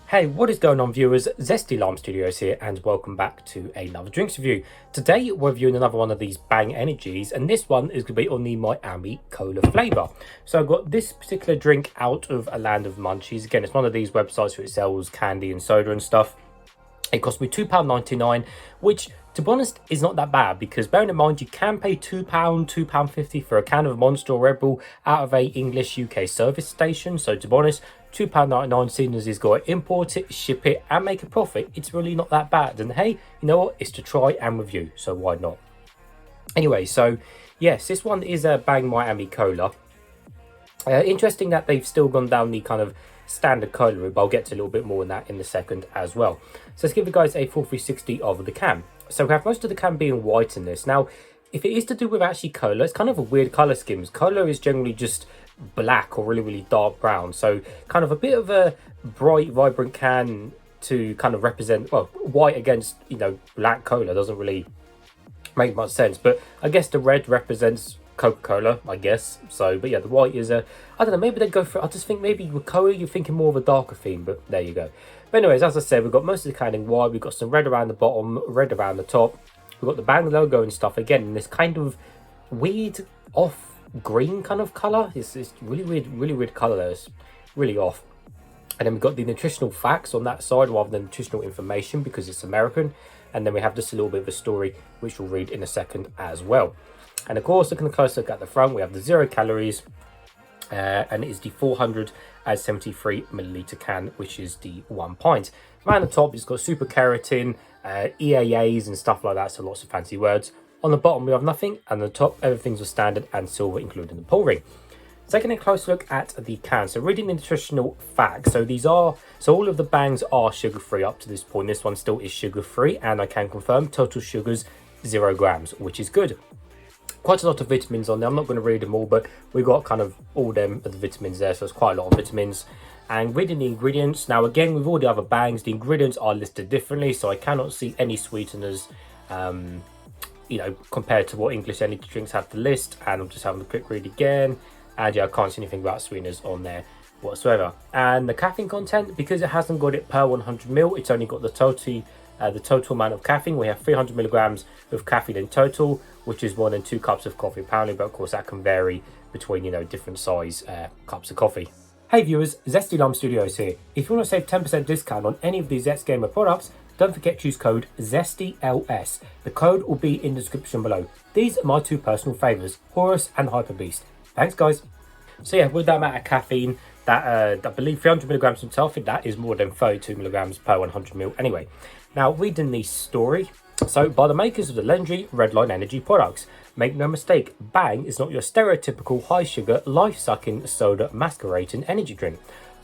Hey, what is going on, viewers? Zesty Lime Studios here, and welcome back to another drinks review. Today we're reviewing another one of these Bang Energies, and this one is going to be on the Miami Cola flavour. So I've got this particular drink out of a land of munchies. Again, it's one of these websites where it sells candy and soda and stuff. It cost me £2.99, which, to be honest, is not that bad, because bearing in mind you can pay £2, £2.50 for a can of Monster or Red Bull out of a English UK service station. So to be honest, £2.99, seeing as he's got to import it, ship it and make a profit, it's really not that bad. And hey, you know what, it's to try and review, so why not? Anyway, so yes, this one is a Bang Miami Cola. Interesting that they've still gone down the kind of standard cola route, but I'll get to a little bit more on that in a second as well. So let's give you guys a full 360 of the can. So we have most of the can being white in this. Now, if it is to do with actually cola, it's kind of a weird colour scheme. Cola is generally just black or really dark brown, so kind of a bit of a bright, vibrant can to kind of represent, well, white against, you know, black cola doesn't really make much sense. But I guess the red represents Coca-Cola, I guess. So, but yeah, the white is I don't know, maybe they go for, I just think maybe with Cola you're thinking more of a darker theme, but there you go. But anyways, as I said, we've got most of the can in white, we've got some red around the bottom, red around the top, we've got the Bang logo and stuff, again, in this kind of weird off green kind of colour. It's really weird colour there, it's really off. And then we've got the nutritional facts on that side rather than nutritional information because it's American. And then we have just a little bit of a story, which we'll read in a second as well. And of course, looking a close look at the front, we have the 0 calories, and it is the 473 milliliter can, which is the 1 pint. Around the top, it's got super keratin, EAAs and stuff like that, so lots of fancy words. On the bottom, we have nothing, and on the top, everything's a standard and silver, including the pull ring. Taking a close look at the can, so reading the nutritional facts, so all of the Bangs are sugar-free up to this point. This one still is sugar-free, and I can confirm total sugars 0 grams, which is good. Quite a lot of vitamins on there. I'm not going to read them all, but we've got kind of all them of the vitamins there, so it's quite a lot of vitamins. And reading the ingredients, now again, with all the other Bangs, the ingredients are listed differently, so I cannot see any sweeteners, you know, compared to what English energy drinks have to list. And I'm just having a quick read again, and yeah, I can't see anything about sweeteners on there whatsoever. And the caffeine content, because it hasn't got it per 100ml, it's only got the total amount of caffeine. We have 300 milligrams of caffeine in total, which is more than 2 cups of coffee apparently, but of course that can vary between, you know, different size cups of coffee. Hey viewers, Zesty Lime Studios here. If you want to save 10% discount on any of these Zest Gamer products, don't forget to use code ZESTYLS. The code will be in the description below. These are my 2 personal favourites, Horus and Hyper Beast. Thanks guys. So yeah, with that amount of caffeine, that I believe 300 milligrams in total, that is more than 32 milligrams per 100ml anyway. Now, reading the story, so by the makers of the legendary Redline Energy products. Make no mistake, Bang is not your stereotypical high sugar, life-sucking soda masquerading energy drink.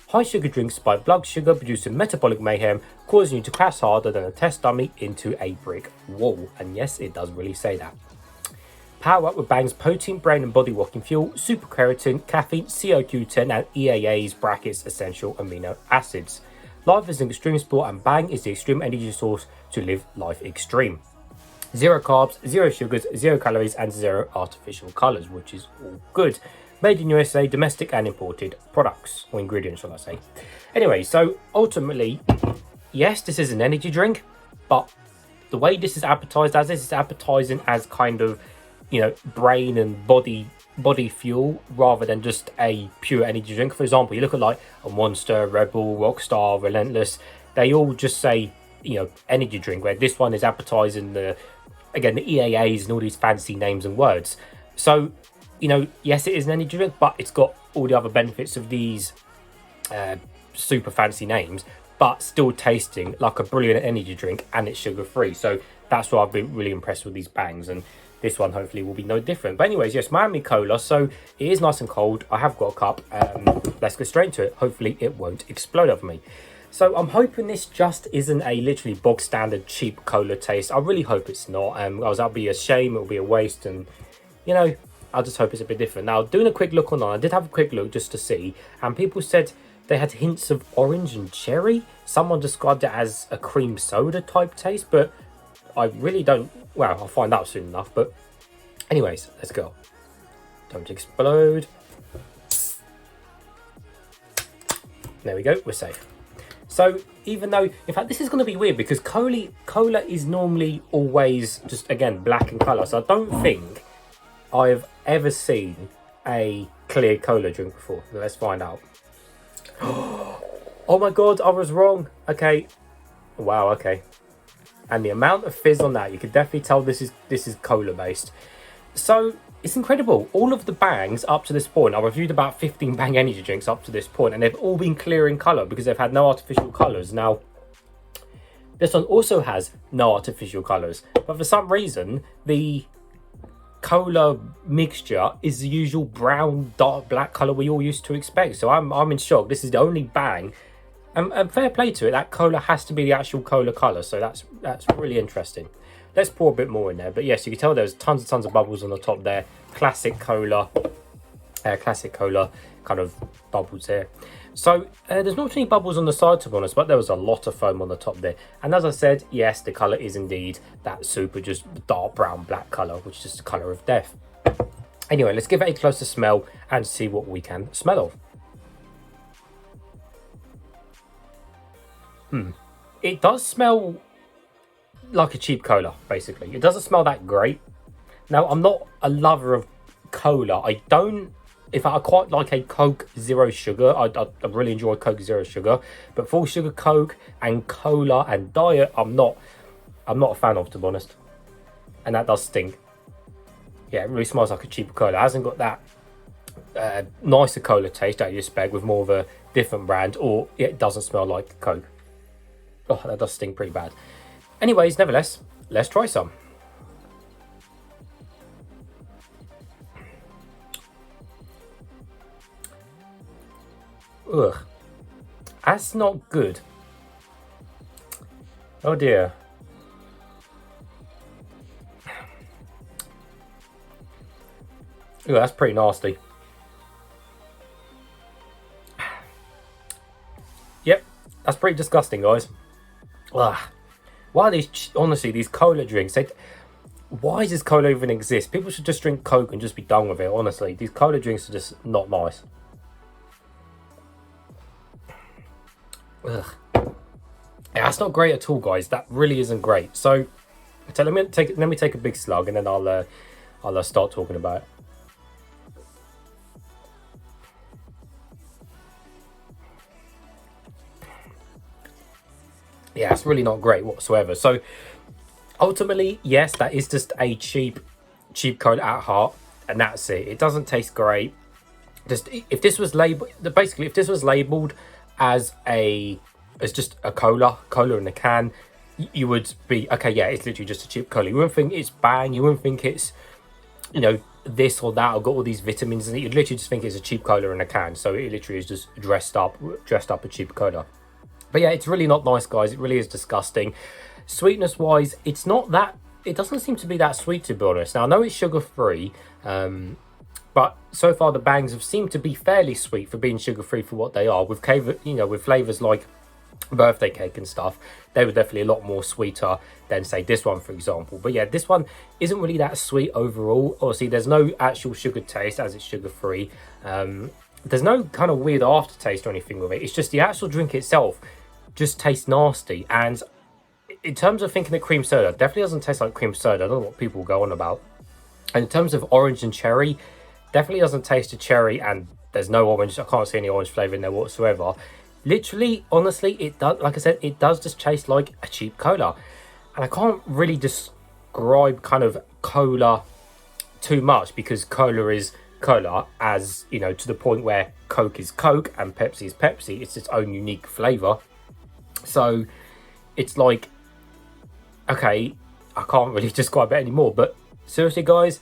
High sugar drinks spike blood sugar, producing metabolic mayhem, causing you to crash harder than a test dummy into a brick wall. And yes, it does really say that. Power up with Bang's protein, brain and body walking fuel, super keratin, caffeine, CoQ10 and EAAs brackets essential amino acids. Life is an extreme sport, and Bang is the extreme energy source to live life extreme. 0 carbs, 0 sugars, 0 calories and 0 artificial colours, which is all good. Made in USA, domestic and imported products, or ingredients shall I say. Anyway, so ultimately, yes, this is an energy drink, but the way this is advertised as, this is advertising as kind of, you know, brain and body fuel rather than just a pure energy drink. For example, you look at like a Monster, Red Bull, Rockstar, Relentless, they all just say, you know, energy drink, where this one is advertising the EAAs and all these fancy names and words. So, you know, yes, it is an energy drink, but it's got all the other benefits of these super fancy names, but still tasting like a brilliant energy drink, and it's sugar free. So that's why I've been really impressed with these Bangs, and this one hopefully will be no different. But anyways, yes, Miami Cola, so it is nice and cold. I have got a cup. Let's go straight into it. Hopefully it won't explode over me. So I'm hoping this just isn't a literally bog standard cheap cola taste. I really hope it's not. That'll be a shame, it'll be a waste, and you know, I just hope it's a bit different. Now, doing a quick look online, I did have a quick look just to see, and people said they had hints of orange and cherry. Someone described it as a cream soda type taste, but I really don't, well, I'll find out soon enough. But anyways, let's go. Don't explode. There we go, we're safe. So even though, in fact, this is going to be weird because cola is normally always just, again, black in colour. So I don't think I've ever seen a clear cola drink before. Let's find out. Oh my god, I was wrong. Okay. Wow, okay. And the amount of fizz on that, you could definitely tell this is cola based. So it's incredible. All of the bangs up to this point, I reviewed about 15 Bang energy drinks up to this point, and they've all been clear in colour because they've had no artificial colours. Now, this one also has no artificial colours, but for some reason, the cola mixture is the usual brown, dark black colour we all used to expect. So I'm in shock. This is the only Bang. And fair play to it, that cola has to be the actual cola colour, so that's really interesting. Let's pour a bit more in there. But yes, you can tell there's tons and tons of bubbles on the top there. Classic cola kind of bubbles there. So there's not any bubbles on the side, to be honest, but there was a lot of foam on the top there. And as I said, yes, the colour is indeed that super just dark brown black colour, which is just the colour of death. Anyway, let's give it a closer smell and see what we can smell of. It does smell like a cheap cola, basically. It doesn't smell that great. Now, I'm not a lover of cola. I quite like a Coke Zero Sugar. I really enjoy Coke Zero Sugar. But full sugar Coke and cola and diet, I'm not a fan of, to be honest. And that does stink. Yeah, it really smells like a cheaper cola. It hasn't got that nicer cola taste that you expect with more of a different brand, or it doesn't smell like Coke. Oh, that does stink pretty bad. Anyways, nevertheless, let's try some. Ugh. That's not good. Oh dear. Ugh, that's pretty nasty. Yep, that's pretty disgusting, guys. Ugh. Why are these, honestly, these cola drinks, why does cola even exist? People should just drink Coke and just be done with it, honestly. These cola drinks are just not nice. Ugh. Yeah, that's not great at all, guys. That really isn't great. So let me take a big slug and then I'll start talking about it. Yeah, it's really not great whatsoever. So ultimately, yes, that is just a cheap cola at heart, and that's it. It doesn't taste great. Just if this was labeled, basically, if this was labeled as just a cola in a can, you would be okay. Yeah, it's literally just a cheap cola. You wouldn't think it's Bang. You wouldn't think it's, you know, this or that, or got all these vitamins in it. You'd literally just think it's a cheap cola in a can. So it literally is just dressed up a cheap cola. But yeah, it's really not nice, guys. It really is disgusting. Sweetness wise, it doesn't seem to be that sweet, to be honest. Now, I know it's sugar free, but so far the Bangs have seemed to be fairly sweet for being sugar free for what they are. With flavors like birthday cake and stuff, they were definitely a lot more sweeter than, say, this one, for example. But yeah, this one isn't really that sweet overall. Obviously, there's no actual sugar taste as it's sugar free. There's no kind of weird aftertaste or anything with it. It's just the actual drink itself just tastes nasty. And in terms of thinking of cream soda, it definitely doesn't taste like cream soda. I don't know what people go on about. And in terms of orange and cherry, definitely doesn't taste of cherry, and there's no orange. I can't see any orange flavour in there whatsoever. Literally, honestly, it does, like I said, it does just taste like a cheap cola. And I can't really describe kind of cola too much, because cola is cola, as you know, to the point where Coke is Coke and Pepsi is Pepsi. It's its own unique flavor. So it's like, okay, I can't really describe it anymore. But seriously, guys,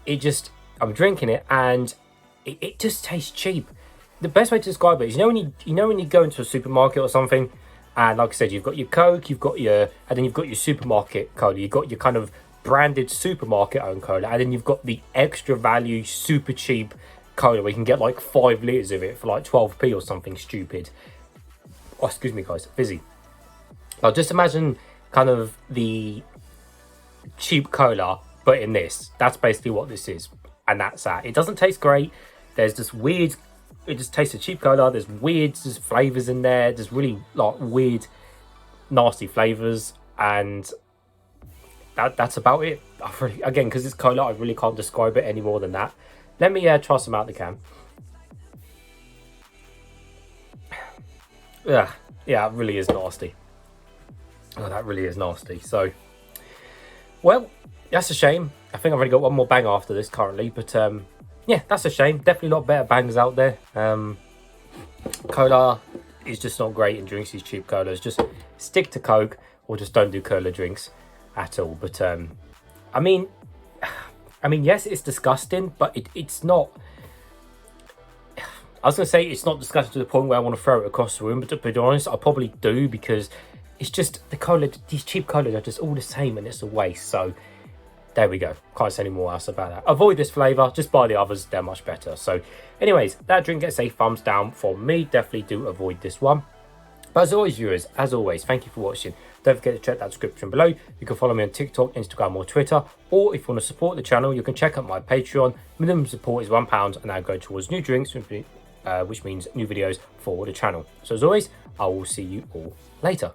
I'm drinking it and it just tastes cheap. The best way to describe it is, when you go into a supermarket or something, and like I said, you've got your Coke, and then you've got your supermarket cola, you've got your kind of branded supermarket owned cola, and then you've got the extra value super cheap cola where you can get like 5 litres of it for like 12p or something stupid. Oh, excuse me, guys, fizzy. Now just imagine kind of the cheap cola, but in this. That's basically what this is, and that's that. It doesn't taste great. There's this weird it just tastes of cheap cola. There's flavors in there. There's really like weird, nasty flavors, and that's about it. Again, because it's cola, I really can't describe it any more than that. Let me try some out the can. Yeah, it really is nasty. Oh, that really is nasty. So, well, that's a shame. I think I've already got one more bang after this currently, but yeah, that's a shame. Definitely a lot better bangs out there. Cola is just not great in drinks. These cheap colas, just stick to Coke or just don't do cola drinks at all. But I mean, yes, it's disgusting, but it's not. I was going to say it's not disgusting to the point where I want to throw it across the room, but to be honest, I probably do, because it's just the cola. These cheap colas are just all the same, and it's a waste. So there we go. Can't say any more else about that. Avoid this flavour. Just buy the others. They're much better. So anyways, that drink gets a thumbs down from me. Definitely do avoid this one. But as always, viewers, thank you for watching. Don't forget to check that description below. You can follow me on TikTok, Instagram or Twitter. Or if you want to support the channel, you can check out my Patreon. Minimum support is £1 and that'll go towards new drinks, which means new videos for the channel. So as always, I will see you all later.